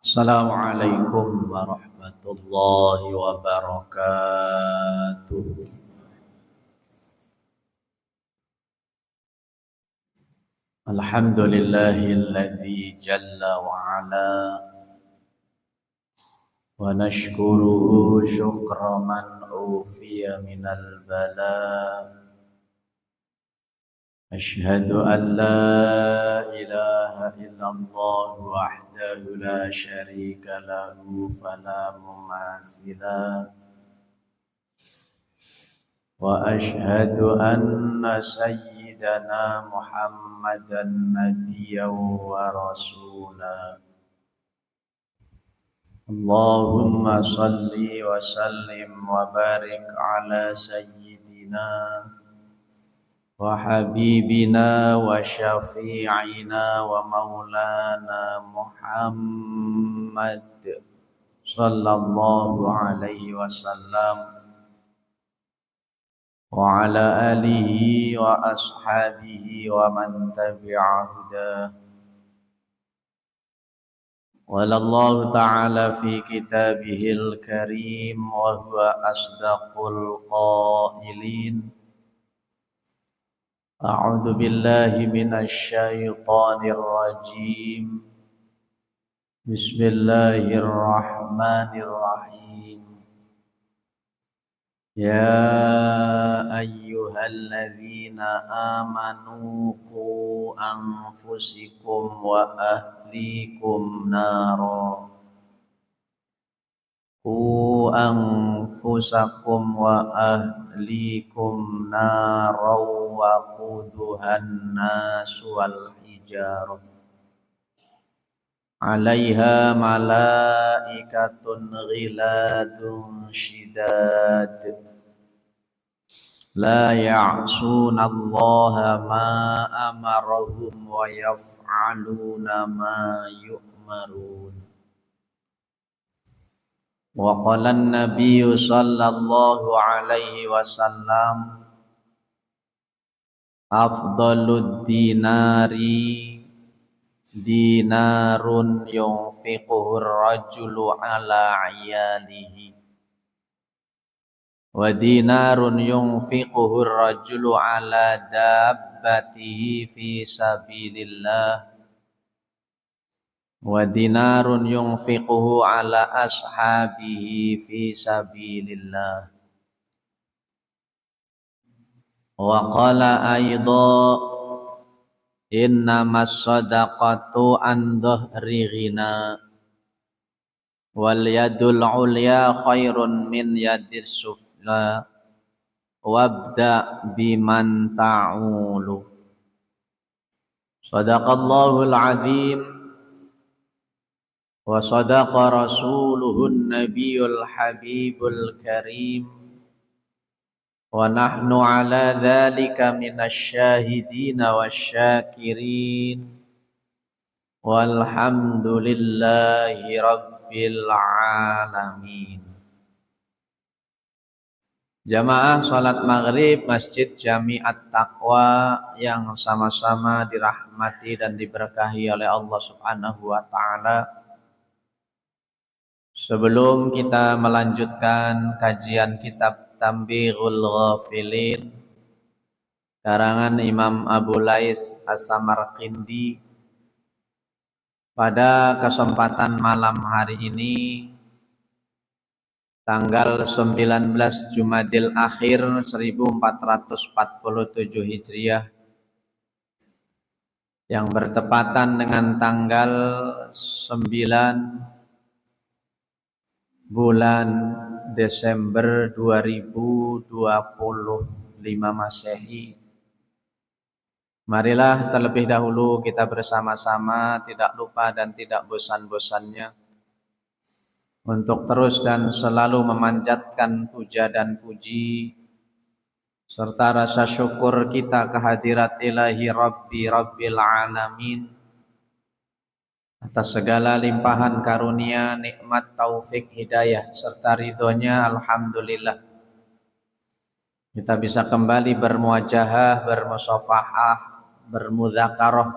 Assalamualaikum warahmatullahi wabarakatuh. Alhamdulillahilladzi jalla wa ala wa nashkuruhu syukra man ufiya minal bala. Ashhadu an la ilaha illallah wahdahu la syarika lahu fala mumatsila. وأشهد أن سيدنا محمدا نبيا ورسولا. اللهم صل وسلم وبارك على سيدنا وحبيبنا وشفيعنا ومولانا محمد صلى الله عليه وسلم وعلى آله وأصحابه ومن تبع هداه. قال الله تعالى في كتابه الكريم وهو أصدق القائلين: أعوذ بالله من الشيطان الرجيم. بسم الله الرحمن الرحيم. يا أيها الذين آمنوا قوا أنفسكم وأهليكم نارا وقودها الناس والحجارة عليها ملائكة غلاد شداد لا يعصون الله ما أمرهم ويفعلون ما يؤمرون. وقال النبي صلى الله عليه وسلم: أفضل الدينار دينار ينفقه الرجل على عياله ودينار ينفقه الرجل على دابته في سبيل الله ودينار ينفقه على أصحابه في سبيل الله. وقال أيضا: إنما الصدقة عن ظهر غنى واليد العليا خير من يد السفلى وابدأ بمن تعول. صدق الله العظيم وصدق رسوله النبي الحبيب الكريم ونحن على ذلك من الشاهدين والشاكرين والحمد لله رب العالمين. Jamaah salat maghrib Masjid Jami At-Taqwa yang sama-sama dirahmati dan diberkahi oleh Allah Subhanahu wa taala. Sebelum kita melanjutkan kajian kitab Tanbihul Ghafilin karangan Imam Abu Lais As-Samarqindi, pada kesempatan malam hari ini tanggal 19 Jumadil Akhir 1447 Hijriah yang bertepatan dengan tanggal 9 bulan Desember 2025 Masehi. Marilah terlebih dahulu kita bersama-sama tidak lupa dan tidak bosan-bosannya untuk terus dan selalu memanjatkan puja dan puji serta rasa syukur kita kehadirat ilahi Rabbil Alamin atas segala limpahan karunia, nikmat, taufik, hidayah serta ridhonya. Alhamdulillah kita bisa kembali bermuajahah, bermusafahah, bermudzakarah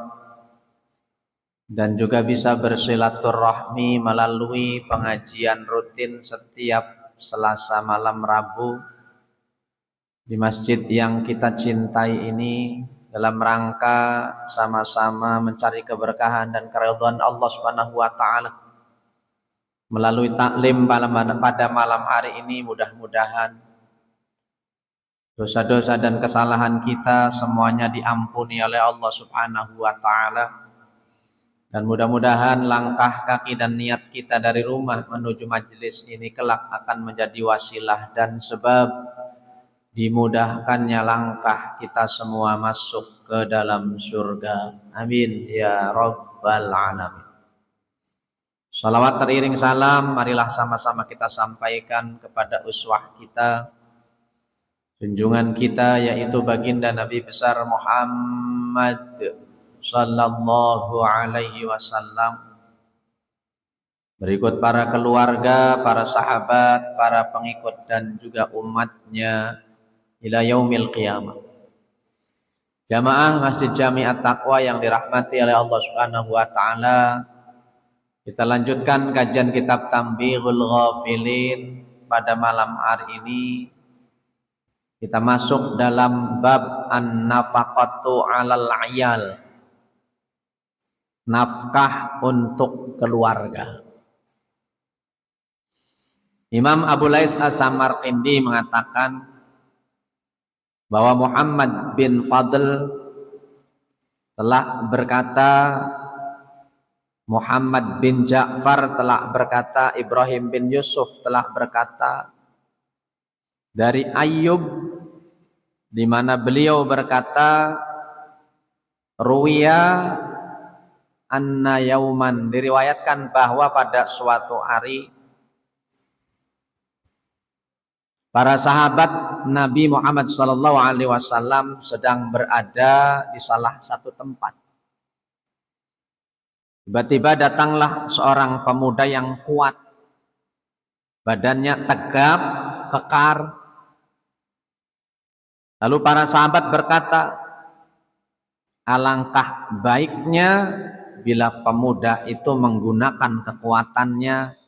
dan juga bisa bersilaturahmi melalui pengajian rutin setiap Selasa malam Rabu di masjid yang kita cintai ini, dalam rangka sama-sama mencari keberkahan dan keridhaan Allah Subhanahu wa taala. Melalui taklim pada malam hari ini, mudah-mudahan dosa-dosa dan kesalahan kita semuanya diampuni oleh Allah Subhanahu wa taala. Dan mudah-mudahan langkah kaki dan niat kita dari rumah menuju majelis ini kelak akan menjadi wasilah dan sebab dimudahkannya langkah kita semua masuk ke dalam surga. Amin ya rabbal alamin. Salawat teriring salam, marilah sama-sama kita sampaikan kepada uswah kita, junjungan kita, yaitu baginda Nabi besar Muhammad sallallahu alaihi wasallam. Berikut para keluarga, para sahabat, para pengikut dan juga umatnya ila yaumil qiyamah. Jamaah Masjid Jami At-Taqwa yang dirahmati oleh Allah Subhanahu wa taala, kita lanjutkan kajian kitab Tanbihul Ghafilin pada malam hari ini. Kita masuk dalam bab an-nafaqatu 'alal 'iyal. Nafkah untuk keluarga. Imam Abu Lais As-Samarqindi mengatakan bahwa Muhammad bin Fadl telah berkata, Muhammad bin Ja'far telah berkata, Ibrahim bin Yusuf telah berkata, dari Ayyub, di mana beliau berkata, ruwiya anna yauman, diriwayatkan bahwa pada suatu hari para sahabat Nabi Muhammad SAW sedang berada di salah satu tempat. Tiba-tiba datanglah seorang pemuda yang kuat, badannya tegap, kekar. Lalu para sahabat berkata, alangkah baiknya bila pemuda itu menggunakan kekuatannya,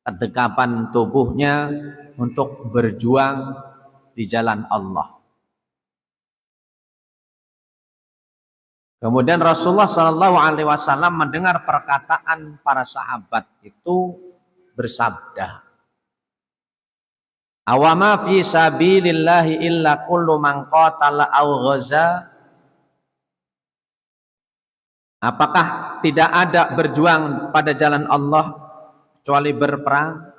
ketegapan tubuhnya untuk berjuang di jalan Allah. Kemudian Rasulullah SAW mendengar perkataan para sahabat itu bersabda, awama fi sabilillahi illa kullu man qatala aw ghaza. Apakah tidak ada berjuang pada jalan Allah kecuali berperang?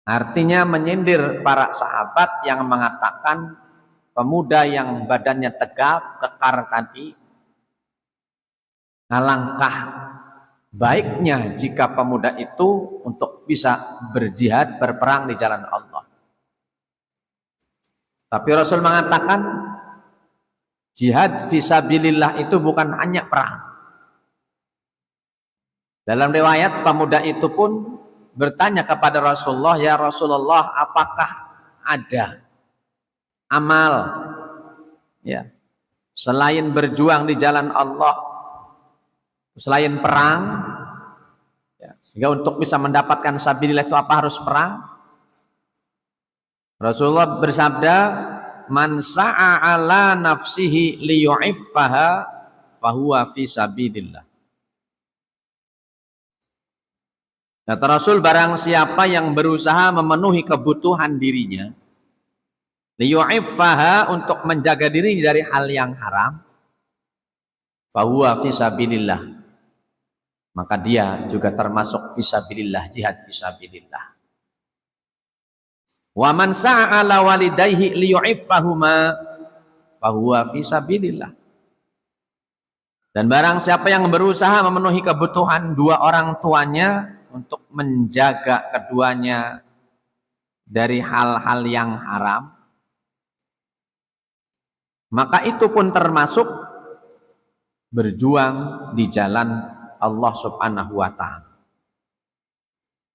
Artinya menyindir para sahabat yang mengatakan pemuda yang badannya tegap, kekar tadi, alangkah baiknya jika pemuda itu untuk bisa berjihad, berperang di jalan Allah. Tapi Rasul mengatakan jihad fisabilillah itu bukan hanya perang. Dalam riwayat pemuda itu pun bertanya kepada Rasulullah, ya Rasulullah, apakah ada amal ya selain berjuang di jalan Allah, selain perang ya, sehingga untuk bisa mendapatkan sabilillah itu apa harus perang? Rasulullah bersabda, man sa'a ala nafsihi liyu'iffaha fahuwa fi sabilillah. Kata Rasul, barang siapa yang berusaha memenuhi kebutuhan dirinya, liyu'iffaha, untuk menjaga diri dari hal yang haram, fahuwa fi sabilillah, maka dia juga termasuk fi sabilillah, jihad fi sabilillah. Wa man sa'a ala walidayhi liyu'iffahuma fahuwa fi sabilillah. Dan barang siapa yang berusaha memenuhi kebutuhan dua orang tuanya untuk menjaga keduanya dari hal-hal yang haram, maka itu pun termasuk berjuang di jalan Allah Subhanahu wa ta'ala.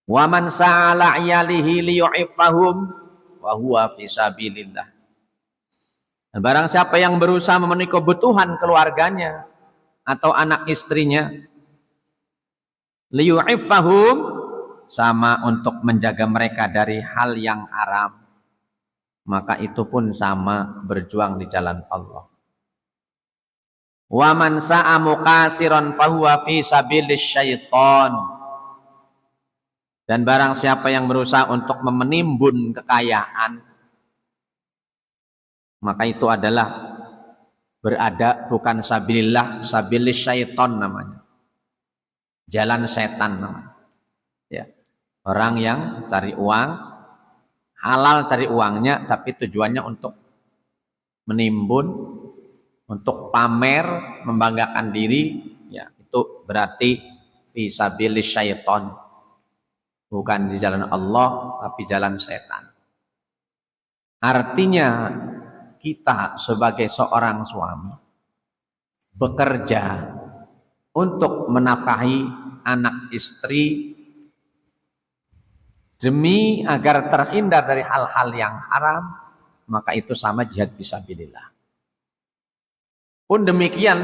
Wa man sa'ala 'iyalihi liyu'iffahum wa huwa fi sabilillah. Dan barang siapa yang berusaha memenuhi kebutuhan keluarganya atau anak istrinya, liyu'iffahum, sama untuk menjaga mereka dari hal yang haram, maka itu pun sama berjuang di jalan Allah. Wa man sa'a muqasiran fahuwa fi sabilis syaiton. Dan barang siapa yang berusaha untuk menimbun kekayaan, maka itu adalah berada bukan sabilillah, sabilis syaiton namanya. Jalan setan namanya. Ya. Orang yang cari uang, halal cari uangnya, tapi tujuannya untuk menimbun, untuk pamer, membanggakan diri, ya itu berarti fisabilis syaiton, bukan di jalan Allah tapi jalan setan. Artinya kita sebagai seorang suami bekerja untuk menafkahi anak istri demi agar terhindar dari hal-hal yang haram, maka itu sama jihad fisabilillah. Pun demikian,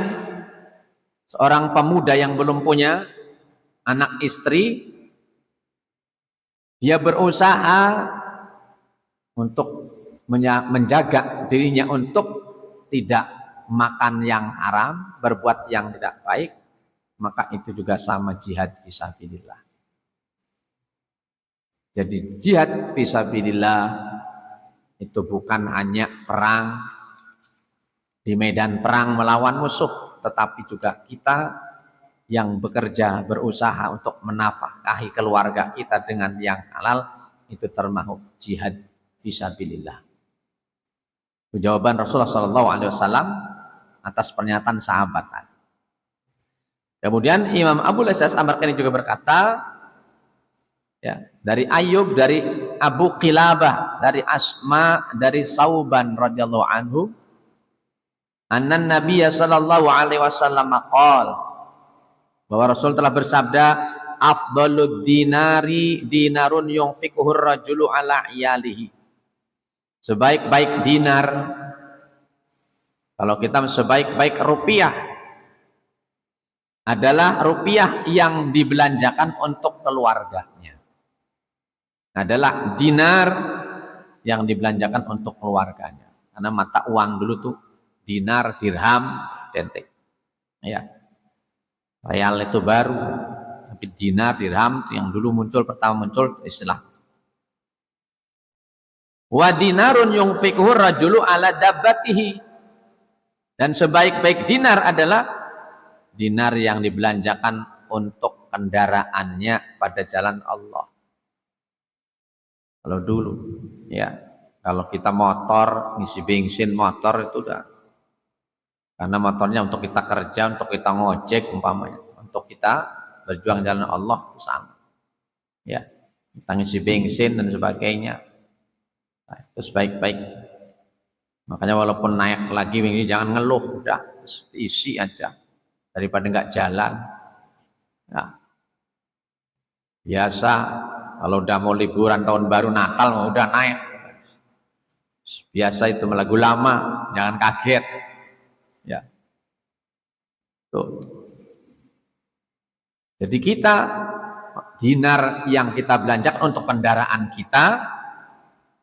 seorang pemuda yang belum punya anak istri, dia berusaha untuk menjaga dirinya untuk tidak makan yang haram, berbuat yang tidak baik, maka itu juga sama jihad fisabilillah. Jadi jihad fisabilillah itu bukan hanya perang di medan perang melawan musuh, tetapi juga kita yang bekerja, berusaha untuk menafkahi keluarga kita dengan yang halal, itu termasuk jihad fisabilillah. Itu jawaban Rasulullah SAW atas pernyataan sahabat. Kemudian Imam Abu Al-Hasan As-Samarqandi juga berkata, ya, dari Ayyub, dari Abu Qilabah, dari Asma, dari Sauban radhiyallahu anhu, annan Nabiyya sallallahu alaihi wasallam qala, bahwa Rasul telah bersabda, afdhalud dinari dinarun yunfiquhur rajulu ala iyalihi. Sebaik-baik dinar, kalau kita sebaik-baik rupiah, adalah rupiah yang dibelanjakan untuk keluarganya. Adalah dinar yang dibelanjakan untuk keluarganya. Karena mata uang dulu tuh dinar, dirham, dentik. Ya. Real itu baru, tapi dinar, dirham yang dulu pertama muncul istilah. Wa dinarun yunfiquhu rajulu ala dabbatihi. Dan sebaik-baik dinar adalah dinar yang dibelanjakan untuk kendaraannya pada jalan Allah. Kalau dulu, ya, kalau kita motor, ngisi bensin motor itu udah, karena motornya untuk kita kerja, untuk kita ngojek umpamanya, untuk kita berjuang jalan Allah itu sama. Ya, kita ngisi bensin dan sebagainya. Nah, itu sebaik-baik. Makanya walaupun naik lagi ini jangan ngeluh, udah isi aja daripada nggak jalan. Nah, biasa kalau udah mau liburan tahun baru Natal udah naik. Biasa itu lagu lama, jangan kaget. Ya. Tuh. Jadi kita dinar yang kita belanjakan untuk kendaraan kita,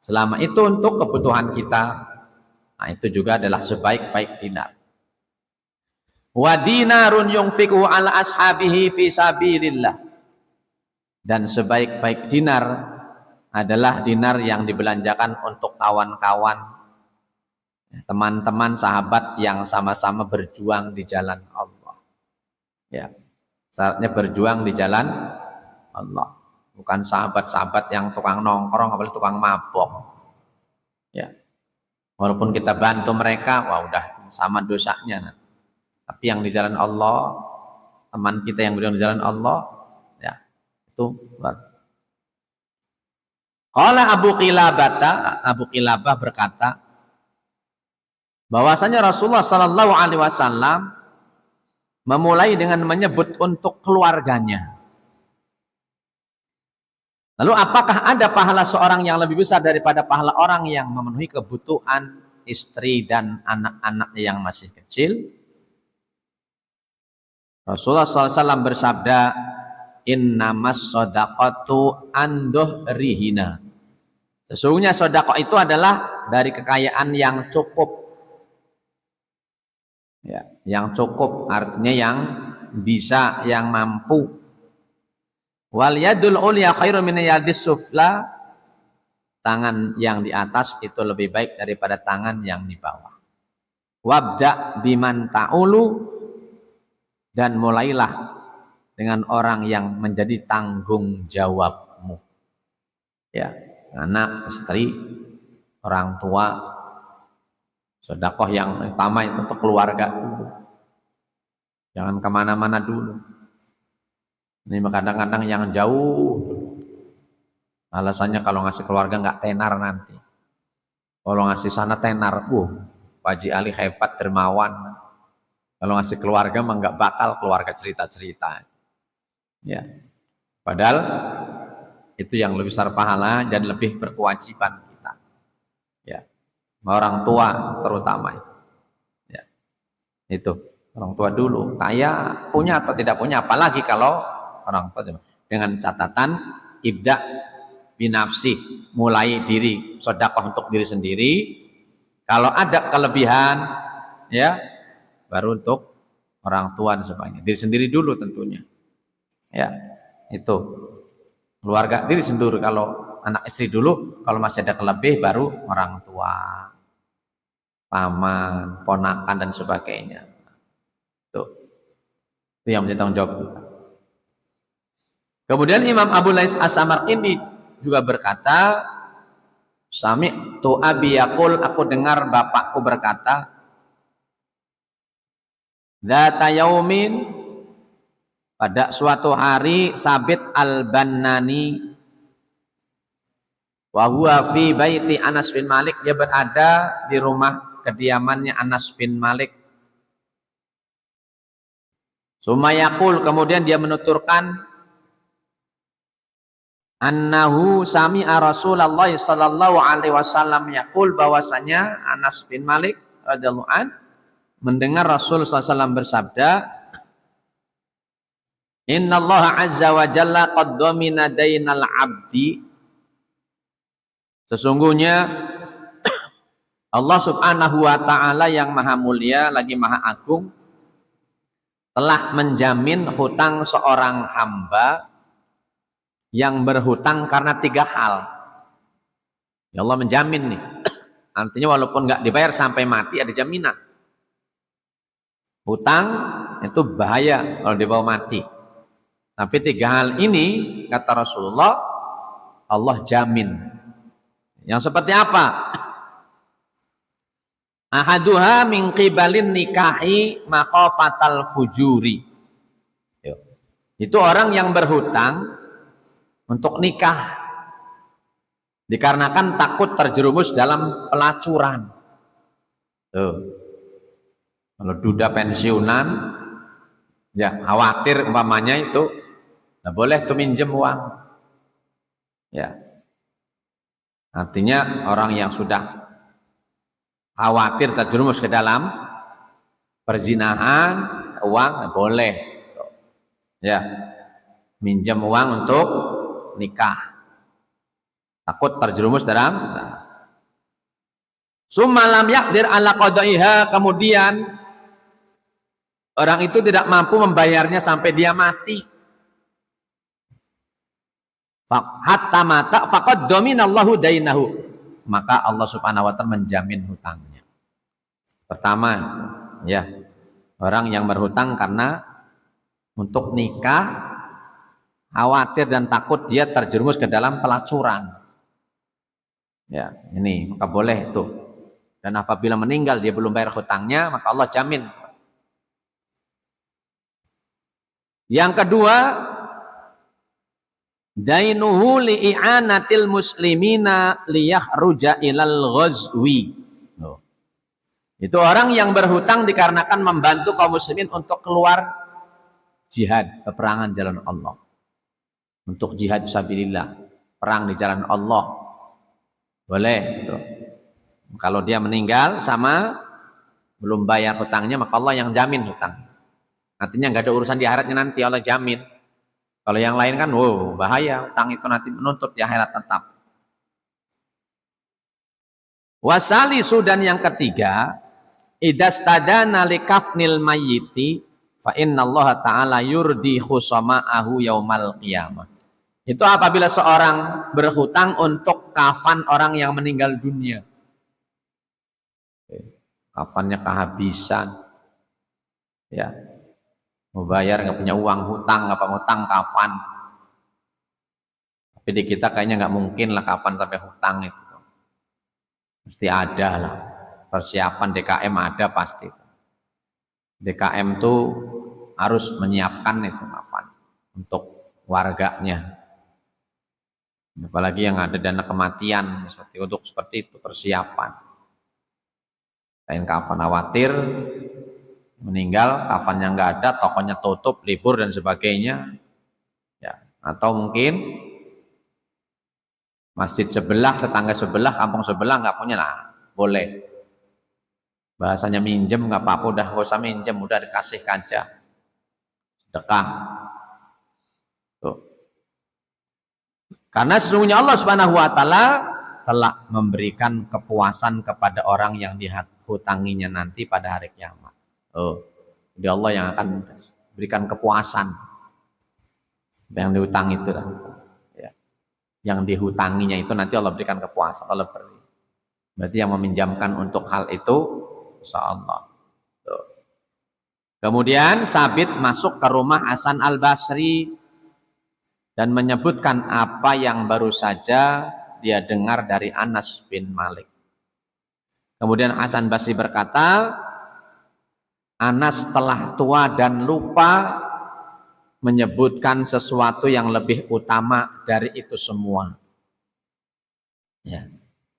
selama itu untuk kebutuhan kita, nah itu juga adalah sebaik-baik dinar. Wa dinarun yunfiqu ala ashabihi fi sabilillah. Dan sebaik-baik dinar adalah dinar yang dibelanjakan untuk kawan-kawan, teman-teman, sahabat yang sama-sama berjuang di jalan Allah. Ya, syaratnya berjuang di jalan Allah, bukan sahabat-sahabat yang tukang nongkrong, apalagi tukang mabok. Ya, walaupun kita bantu mereka, wah udah sama dosanya. Tapi yang di jalan Allah, teman kita yang berjuang di jalan Allah, ya itu. Qala Abu Qilabah berkata, bahwasanya Rasulullah Sallallahu Alaihi Wasallam memulai dengan menyebut untuk keluarganya. Lalu apakah ada pahala seorang yang lebih besar daripada pahala orang yang memenuhi kebutuhan istri dan anak-anaknya yang masih kecil? Rasulullah SAW bersabda, innamas sodaqatu anduhrihina. Sesungguhnya sedekah itu adalah dari kekayaan yang cukup. Ya, yang cukup artinya yang bisa, yang mampu. Wal yadul ulya khairum min yadis sufla. Tangan yang di atas itu lebih baik daripada tangan yang di bawah. Wabda biman ta'ulu, dan mulailah dengan orang yang menjadi tanggung jawabmu. Ya, anak, istri, orang tua. Sedekah yang utama itu untuk keluarga dulu. Jangan kemana-mana dulu. Ini kadang-kadang yang jauh. Alasannya kalau ngasih keluarga nggak tenar nanti. Kalau ngasih sana tenar, Pak Haji Ali hebat, dermawan. Kalau ngasih keluarga mah nggak bakal keluarga cerita-cerita. Ya, padahal itu yang lebih besar pahala dan lebih berkewajiban kita. Ya, orang tua terutama. Ya, itu orang tua dulu. Kaya punya atau tidak punya, apalagi kalau orang tua, dengan catatan ibda binafsi, mulai diri, sedekah untuk diri sendiri. Kalau ada kelebihan, ya baru untuk orang tua dan sebagainya. Diri sendiri dulu tentunya. Ya, itu keluarga diri sendiri. Kalau anak istri dulu, kalau masih ada kelebih baru orang tua, paman, ponakan dan sebagainya. Itu yang menjadi tanggung jawab kita. Kemudian Imam Abu Lais As-Samarqindi juga berkata, sami'tu abi yaqul, aku dengar bapakku berkata, dzata yaumin, pada suatu hari, Sabit al-Bannani wa huwa fi baiti Anas bin Malik, dia berada di rumah kediamannya Anas bin Malik. Sumayaqul, kemudian dia menuturkan, annahu sami'a Rasulullah sallallahu alaihi wasallam yaqul, bahwasanya Anas bin Malik radhiyallahu an mendengar Rasul sallallahu alaihi wasallam bersabda, innallaha azza wa jalla qad dhamina dainal abdi, sesungguhnya Allah subhanahu wa ta'ala yang maha mulia lagi maha agung telah menjamin hutang seorang hamba yang berhutang karena 3 hal. Ya Allah menjamin nih. Artinya walaupun nggak dibayar sampai mati ada jaminan. Hutang itu bahaya kalau dibawa mati. Tapi 3 hal ini kata Rasulullah Allah jamin. Yang seperti apa? Ahaduha min qibalin nikahi makhafatal fujuri. Itu orang yang berhutang untuk nikah dikarenakan takut terjerumus dalam pelacuran. Tuh. Kalau duda pensiunan, ya khawatir umpamanya itu, nggak boleh tuh minjem uang. Ya, artinya orang yang sudah khawatir terjerumus ke dalam perzinahan, uang nggak boleh. Ya, minjem uang untuk nikah, takut terjerumus dalam. Summa lam yaqdir ala qadaiha, kemudian orang itu tidak mampu membayarnya sampai dia mati. Hatta mata faqad dhaminallahu dainahu, maka Allah Subhanahu wa taala menjamin hutangnya. Pertama, ya, orang yang berhutang karena untuk nikah khawatir dan takut dia terjerumus ke dalam pelacuran. Ya, ini maka boleh itu. Dan apabila meninggal dia belum bayar hutangnya, maka Allah jamin. Yang kedua, dainuhu li'anatil muslimina liyakhruja ilal ghazwi. Itu orang yang berhutang dikarenakan membantu kaum muslimin untuk keluar jihad, peperangan jalan Allah. Untuk jihad fisabilillah, perang di jalan Allah, boleh itu. Kalau dia meninggal sama belum bayar hutangnya, maka Allah yang jamin hutang. Artinya nggak ada urusan di akhiratnya nanti, Allah jamin. Kalau yang lain kan, wow, bahaya, utang itu nanti menuntut di akhirat tetap. Wasalisu, dan yang ketiga, idastadana likafnil mayyiti fa innallaha ta'ala yurdi khusama'ahu yaumal qiyamah. Itu apabila seorang berhutang untuk kafan orang yang meninggal dunia. Kafannya kehabisan. Ya. Mau bayar nggak punya uang, hutang, apa hutang kafan. Tapi di kita kayaknya nggak mungkin lah kafan sampai hutang itu. Mesti ada lah. Persiapan DKM ada pasti. DKM tuh harus menyiapkan itu kafan untuk warganya. Apalagi yang ada dana kematian seperti itu persiapan. Kain kafan, khawatir meninggal, kafannya nggak ada, tokonya tutup, libur dan sebagainya. Ya, atau mungkin masjid sebelah, tetangga sebelah, kampung sebelah nggak punya lah, boleh. Bahasanya minjem nggak apa-apa, udah nggak usah minjem, udah dikasih kaca, sedekah. Tuh. Karena sesungguhnya Allah Subhanahu Wa Taala telah memberikan kepuasan kepada orang yang dihutanginya nanti pada hari kiamat. Jadi Allah yang akan berikan kepuasan yang dihutang itu lah. Ya. Yang dihutanginya itu nanti Allah berikan kepuasan, Allah beri. Berarti yang meminjamkan untuk hal itu insyaallah. Kemudian Sabit masuk ke rumah Hasan Al-Basri dan menyebutkan apa yang baru saja dia dengar dari Anas bin Malik. Kemudian Hasan Basri berkata, Anas telah tua dan lupa menyebutkan sesuatu yang lebih utama dari itu semua. Ya.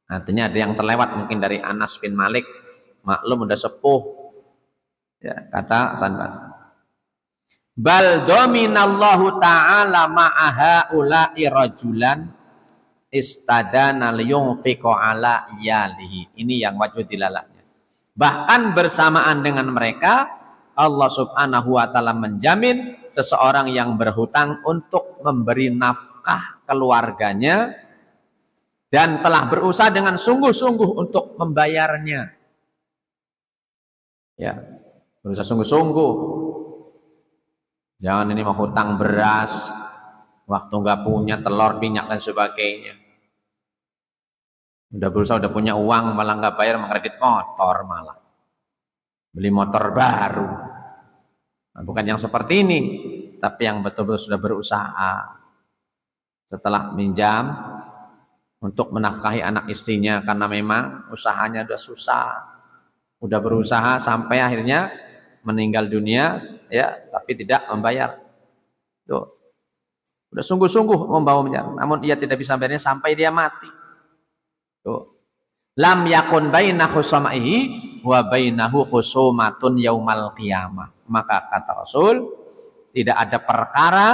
Artinya ada yang terlewat mungkin dari Anas bin Malik, maklum udah sepuh. Ya, kata Hasan Basri. Bal dominallahu ta'ala ma'aha ula'i rajulan istadana liyunfiqo ala iyalihi. Ini yang wajud dilalaknya. Bahkan bersamaan dengan mereka, Allah Subhanahu Wa Ta'ala menjamin seseorang yang berhutang untuk memberi nafkah keluarganya dan telah berusaha dengan sungguh-sungguh untuk membayarnya. Ya, berusaha sungguh-sungguh. Jangan ini mau hutang beras, waktu nggak punya telur, minyak dan sebagainya. Udah berusaha, udah punya uang, malah nggak bayar, mengkredit motor malah. Beli motor baru. Nah, bukan yang seperti ini, tapi yang betul-betul sudah berusaha. Setelah minjam untuk menafkahi anak istrinya, karena memang usahanya udah susah. Udah berusaha sampai akhirnya meninggal dunia, ya, tapi tidak membayar. Tuh. Udah sungguh-sungguh membawanya, namun ia tidak bisa bayarnya sampai dia mati. Tuh. Lam yakun bainahu samaihi wa bainahu khusumatun yaumal qiyamah. Maka kata Rasul, tidak ada perkara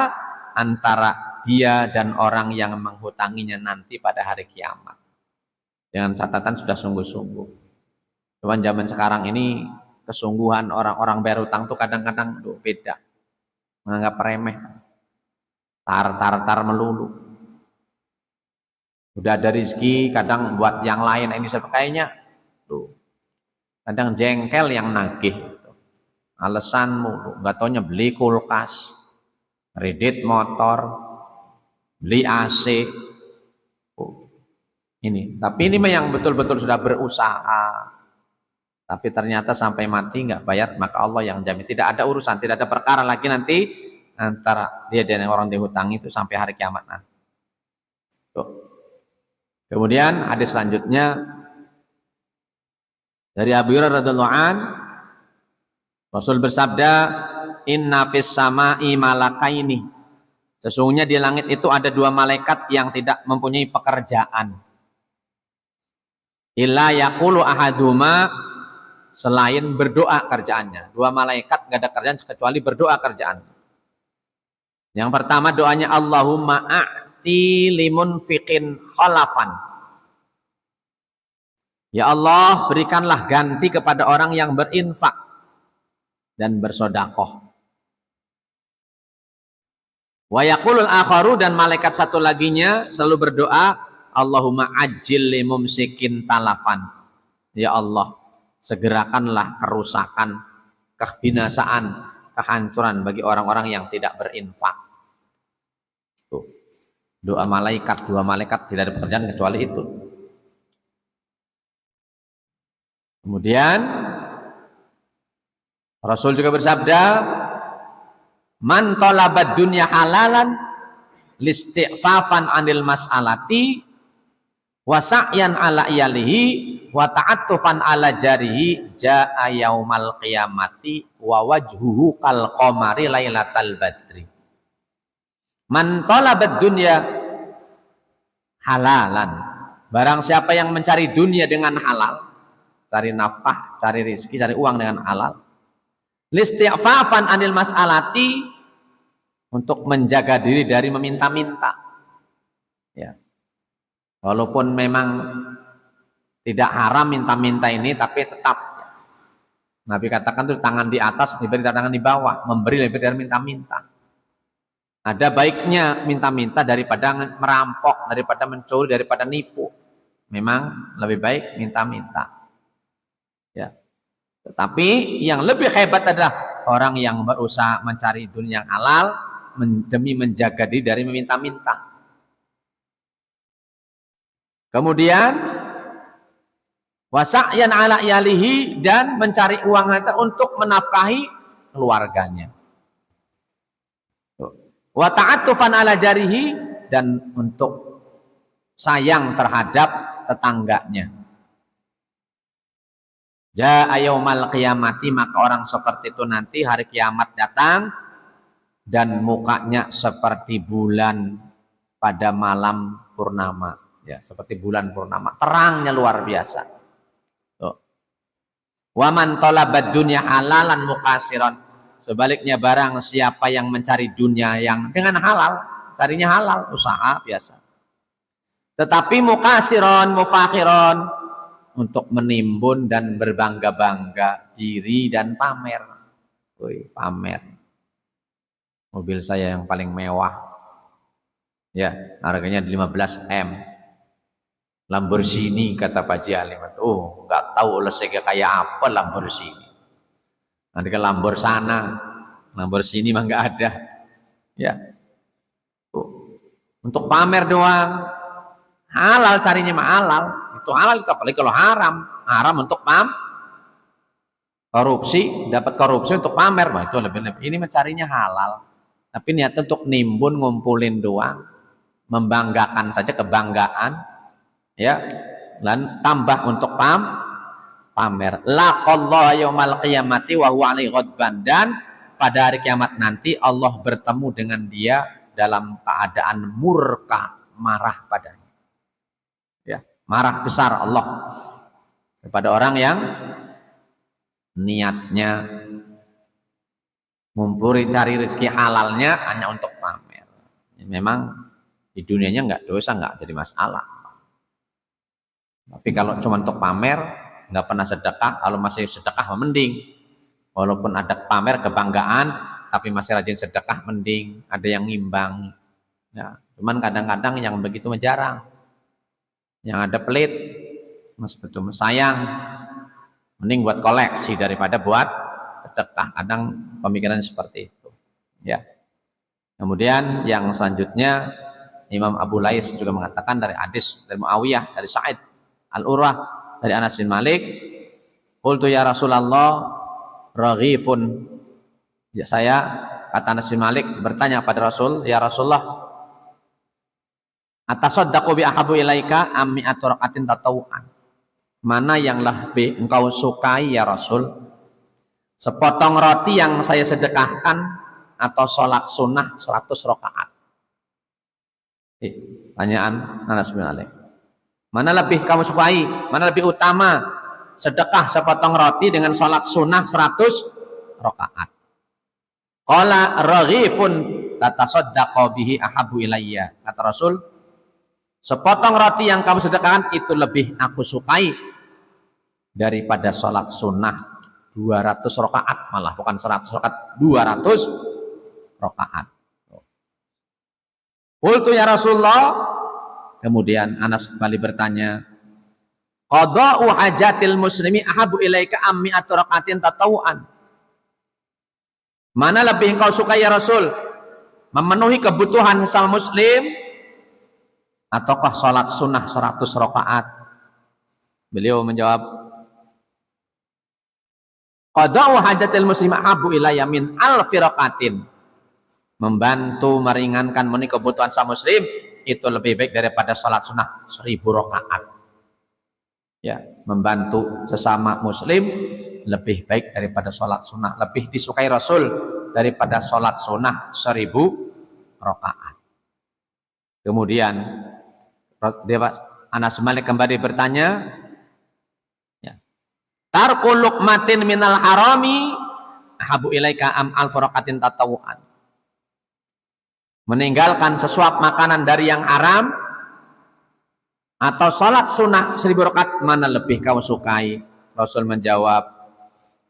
antara dia dan orang yang menghutanginya nanti pada hari kiamat. Dengan catatan sudah sungguh-sungguh. Cuman zaman sekarang ini kesungguhan orang-orang bayar hutang tuh kadang-kadang beda, menganggap remeh, tar melulu. Udah ada rezeki, kadang buat yang lain ini sebagainya, tuh kadang jengkel yang nagih. Alasanmu, nggak taunya beli kulkas, kredit motor, beli AC. Ini, tapi ini yang betul-betul sudah berusaha. Tapi ternyata sampai mati nggak bayar, maka Allah yang jamin. Tidak ada urusan, tidak ada perkara lagi nanti antara dia dan orang dihutang itu sampai hari kiamat nanti. Tuh. Kemudian hadis selanjutnya dari Abu Hurairah radhiyallahu an, Rasul bersabda, Inna fis sama'i malakaini. Sesungguhnya di langit itu ada dua malaikat yang tidak mempunyai pekerjaan. Illa yaqulu ahaduma, selain berdoa kerjaannya. Dua malaikat nggak ada kerjaan kecuali berdoa kerjaannya. Yang pertama doanya, Allahumma a'ti limunfiqin khalafan. Ya Allah, berikanlah ganti kepada orang yang berinfak dan bersodakoh. Wa yaqulul akharu, dan malaikat satu laginya selalu berdoa, Allahumma ajil li mumsikin talafan. Ya Allah, segerakanlah kerusakan, kebinasaan, kehancuran bagi orang-orang yang tidak berinfak. Tuh. Doa malaikat, dua malaikat tidak ada pekerjaan kecuali itu. Kemudian Rasul juga bersabda, man talabad dunya halalan listighfafan anil mas'alati wa sa'yan ala iyalihi wa ta'attufan ala jarihi jaa yaumal qiyamati wa wajhuhu kal qamari lailatal badri. Man talabad dunya halalan, barang siapa yang mencari dunia dengan halal, cari nafkah, cari rezeki, cari uang dengan halal, listighfafan anil mas'alati, untuk menjaga diri dari meminta-minta. Ya. Walaupun memang tidak haram minta-minta ini, tapi tetap ya. Nabi katakan tuh tangan di atas diberi tangan di bawah, memberi lebih dari minta-minta. Ada baiknya minta-minta daripada merampok, daripada mencuri, daripada nipu. Memang lebih baik minta-minta. Ya. Tetapi yang lebih hebat adalah orang yang berusaha mencari dunia yang halal demi menjaga diri dari meminta-minta. Kemudian wasa'yan ala iyalihi, dan mencari uang untuk menafkahi keluarganya. Wa ta'attufan ala jarihi, dan untuk sayang terhadap tetangganya. Jaa yaumal qiyamati, maka orang seperti itu nanti hari kiamat datang dan mukanya seperti bulan pada malam purnama, ya, seperti bulan purnama, terangnya luar biasa. Tuh. Wa man talabad dunya halalan mukasiron, sebaliknya barang siapa yang mencari dunia yang dengan halal, carinya halal, usaha biasa, tetapi mukasiron mufakhiron, untuk menimbun dan berbangga-bangga diri dan pamer. Woi, pamer. Mobil saya yang paling mewah, ya, harganya 15 M. Lamborghini, kata Pak Ji Alim. Oh, nggak tahu lesega kayak apa Lamborghini. Nanti ke Lambor sana, Lamborghini mah nggak ada. Ya, untuk pamer doang. Halal carinya mah halal. Itu halal, itu apalagi kalau haram. Haram untuk korupsi, dapat korupsi untuk pamer, nah itu lebih. Ini mencarinya halal. Tapi niatnya untuk nimbun, ngumpulin doang, membanggakan saja, kebanggaan, ya, dan tambah untuk pamer. Laqallahu yaumal qiyamati wa huwa alaihi ghadban, dan pada hari kiamat nanti Allah bertemu dengan dia dalam keadaan murka, marah padanya. Ya, marah besar Allah kepada orang yang niatnya ngumpulin cari rezeki halalnya hanya untuk pamer. Memang di dunianya nggak dosa, nggak jadi masalah. Tapi kalau cuma untuk pamer, nggak pernah sedekah, kalau masih sedekah mending. Walaupun ada pamer kebanggaan, tapi masih rajin sedekah mending. Ada yang ngimbang. Ya, cuman kadang-kadang yang begitu jarang. Yang ada pelit, mas betul sayang, mending buat koleksi daripada buat sedekah. Kadang pemikiran seperti itu, ya. Kemudian yang selanjutnya Imam Abu Lais juga mengatakan dari hadis dari Muawiyah, dari Sa'id Al-Urwah, dari Anas bin Malik, qultu ya Rasulullah raghifun, ya, saya, kata Anas bin Malik, bertanya pada Rasul, ya Rasulullah, atasaddaqu bi ahabu ilaika ammi aturaqatin tatawuan, mana yang lebih engkau sukai ya Rasul, sepotong roti yang saya sedekahkan atau sholat sunnah 100 rakaat? Tanyaan Anas bin Malik, mana lebih kamu sukai, mana lebih utama, sedekah sepotong roti dengan sholat sunnah 100 rakaat? Qala raghifun tatasaddaqu bihi ahabu ilayya, kata Rasul, sepotong roti yang kamu sedekahkan itu lebih aku sukai daripada sholat sunnah 200 rakaat, malah bukan 100 rakaat, 200 rakaat. Qultu ya Rasulullah. Kemudian Anas kembali bertanya, qada'u hajatil muslimi ahabu ilaika ammi aturaqatin tatawuan. Mana lebih engkau suka ya Rasul? Memenuhi kebutuhan sesama muslim ataukah salat sunnah 100 rakaat? Beliau menjawab, qada'u hajatil muslim ahabu ilayya min alfi raqatin. Membantu meringankan memenuhi kebutuhan sesama muslim itu lebih baik daripada salat sunnah 1000 rakaat. Ya, membantu sesama muslim lebih baik daripada sholat sunnah, lebih disukai Rasul daripada sholat sunnah 1000 rakaat. Kemudian Anas Malik kembali bertanya, ya, tarku luqmatin minal harami ahabu ilaika am alfu raqatin tatawuan. Meninggalkan sesuap makanan dari yang haram atau salat sunnah 1000 rakaat, mana lebih kau sukai? Rasul menjawab,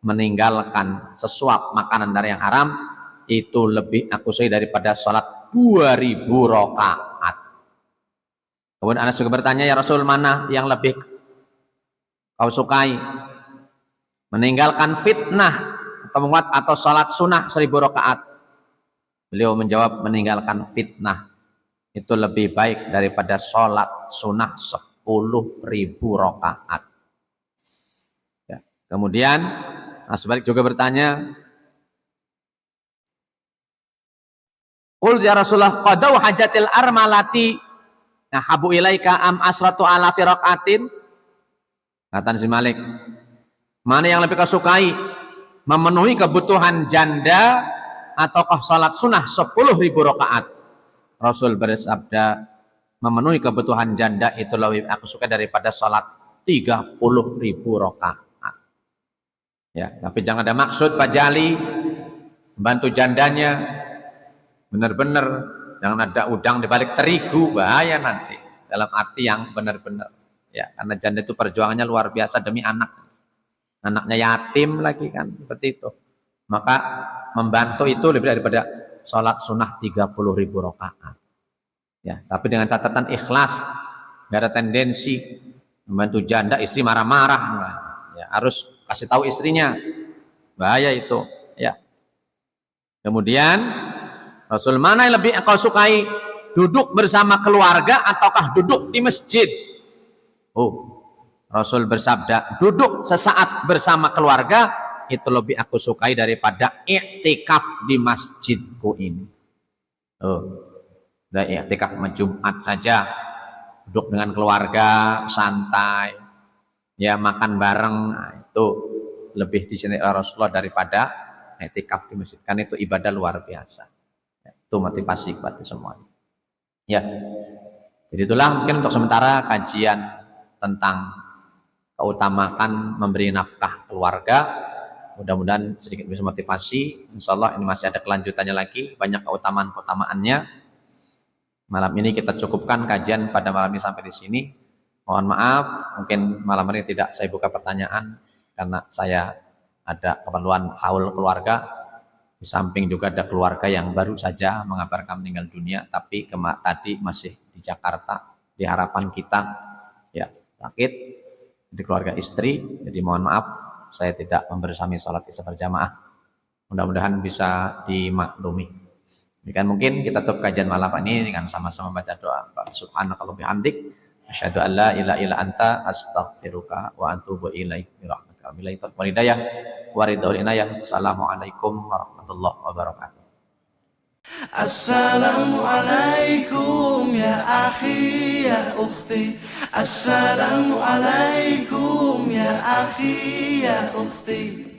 meninggalkan sesuap makanan dari yang haram itu lebih aku sukai daripada salat 2000 rakaat. Kemudian Anas juga bertanya, ya Rasul, mana yang lebih kau sukai? Meninggalkan fitnah atau salat sunnah 1000 rakaat. Beliau menjawab, meninggalkan fitnah itu lebih baik daripada sholat sunnah 10.000 rakaat. Ya. Kemudian Asbalik juga bertanya, qul ya Rasulullah qadau hajatil armalati habu ilaika am asratu alafi raqatin. Kata Anas Malik, mana yang lebih kau sukai? Memenuhi kebutuhan janda ataukah salat sunnah 10.000 rakaat? Rasul bersabda, memenuhi kebutuhan janda itu lebih aku suka daripada salat 30.000 rakaat. Ya, tapi jangan ada maksud Pak Jali membantu jandanya. Benar-benar jangan ada udang di balik terigu, bahaya nanti. Dalam arti yang benar-benar. Ya, karena janda itu perjuangannya luar biasa demi anak. Anaknya yatim lagi kan, seperti itu. Maka membantu itu lebih daripada sholat sunnah 30.000 rakaat. Ya, tapi dengan catatan ikhlas, nggak ada tendensi membantu janda istri marah-marah. Ya, harus kasih tahu istrinya, bahaya itu. Ya. Kemudian Rasul, mana yang lebih engkau sukai? Duduk bersama keluarga ataukah duduk di masjid? Oh, Rasul bersabda, duduk sesaat bersama keluarga itu lebih aku sukai daripada i'tikaf di masjidku ini. Oh, udah i'tikaf Jumat saja, duduk dengan keluarga, santai, ya makan bareng, nah, itu lebih dicintai Rasulullah daripada i'tikaf di masjid. Kan itu ibadah luar biasa. Ya, itu motivasi buat semuanya. Ya, jadi itulah mungkin untuk sementara kajian tentang keutamaan memberi nafkah keluarga. Mudah-mudahan sedikit bisa motivasi. Insya Allah ini masih ada kelanjutannya lagi, banyak keutamaan-keutamaannya. Malam ini kita cukupkan kajian pada malam ini sampai di sini. Mohon maaf, mungkin malam ini tidak saya buka pertanyaan karena saya ada keperluan haul keluarga. Di samping juga ada keluarga yang baru saja mengabarkan meninggal dunia, tapi tadi masih di Jakarta. Di harapan kita ya sakit di keluarga istri. Jadi mohon maaf, saya tidak membersami sholat isya berjamaah. Mudah-mudahan bisa dimaklumi. Demikian mungkin kita tutup kajian malam ini dengan sama-sama baca doa. Subhanakallahumma wa bihamdik, asyhadu an la ilaha illa anta, astaghfiruka wa atubu ilaik. Billahi taufiq wal hidayah wa ridhal inayah. Assalamualaikum warahmatullahi wabarakatuh. Assalamualaikum ya akhi ya ukhti. Assalamualaikum ya akhi ya ukhti.